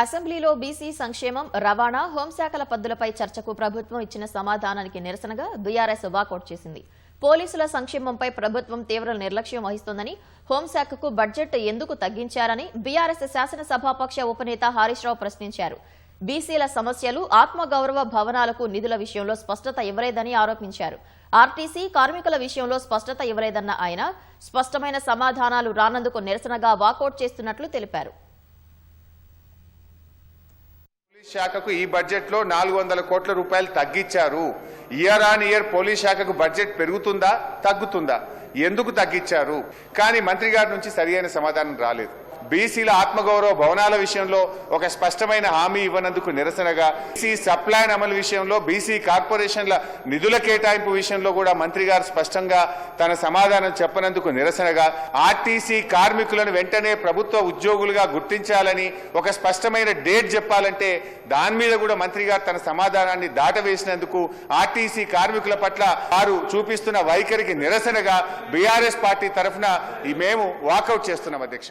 అసెంబ్లీలో బీసీ సంక్షేమం, రవాణా, హోంశాఖల పద్దులపై చర్చకు ప్రభుత్వం ఇచ్చిన సమాధానానికి నిరసనగా బీఆర్ఎస్ వాకౌట్ చేసింది. పోలీసుల సంక్షేమంపై ప్రభుత్వం తీవ్ర నిర్లక్ష్యం వహిస్తోందని, హోంశాఖకు బడ్జెట్ ఎందుకు తగ్గించారని బీఆర్ఎస్ శాసనసభాపక్ష ఉపనేత హరీష్ రావు ప్రశ్నించారు. బీసీల సమస్యలు, ఆత్మగౌరవ భవనాలకు నిధుల విషయంలో స్పష్టత ఇవ్వలేదని ఆరోపించారు. ఆర్టీసీ కార్మికుల విషయంలో స్పష్టత ఇవ్వలేదన్న ఆయన స్పష్టమైన సమాధానాలు రానందుకు నిరసనగా వాకౌట్ చేస్తున్నట్లు తెలిపారు. శాఖకు ఈ బడ్జెట్ లో 400 కోట్ల రూపాయలు తగ్గించారు. ఇయర్ ఆన్ ఇయర్ పోలీస్ శాఖకు బడ్జెట్ పెరుగుతుందా తగ్గుతుందా, ఎందుకు తగ్గించారు? కానీ మంత్రి గారి నుంచి సరియైన సమాధానం రాలేదు. బీసీల ఆత్మగౌరవ భవనాల విషయంలో ఒక స్పష్టమైన హామీ ఇవ్వనందుకు నిరసనగా, బీసీ సప్లాన్ అమలు విషయంలో, బీసీ కార్పొరేషన్ల నిధుల కేటాయింపు విషయంలో కూడా మంత్రి గారు స్పష్టంగా తన సమాధానం చెప్పనందుకు నిరసనగా, ఆర్టీసీ కార్మికులను వెంటనే ప్రభుత్వ ఉద్యోగులుగా గుర్తించాలని ఒక స్పష్టమైన డేట్ చెప్పాలంటే దాని మీద కూడా మంత్రి గారు తన సమాధానాన్ని దాటవేసినందుకు, ఆర్టీసీ కార్మికుల పట్ల వారు చూపిస్తున్న వైఖరికి నిరసనగా బీఆర్ఎస్ పార్టీ తరఫున మేము వాకౌట్ చేస్తున్నాం అధ్యక్ష.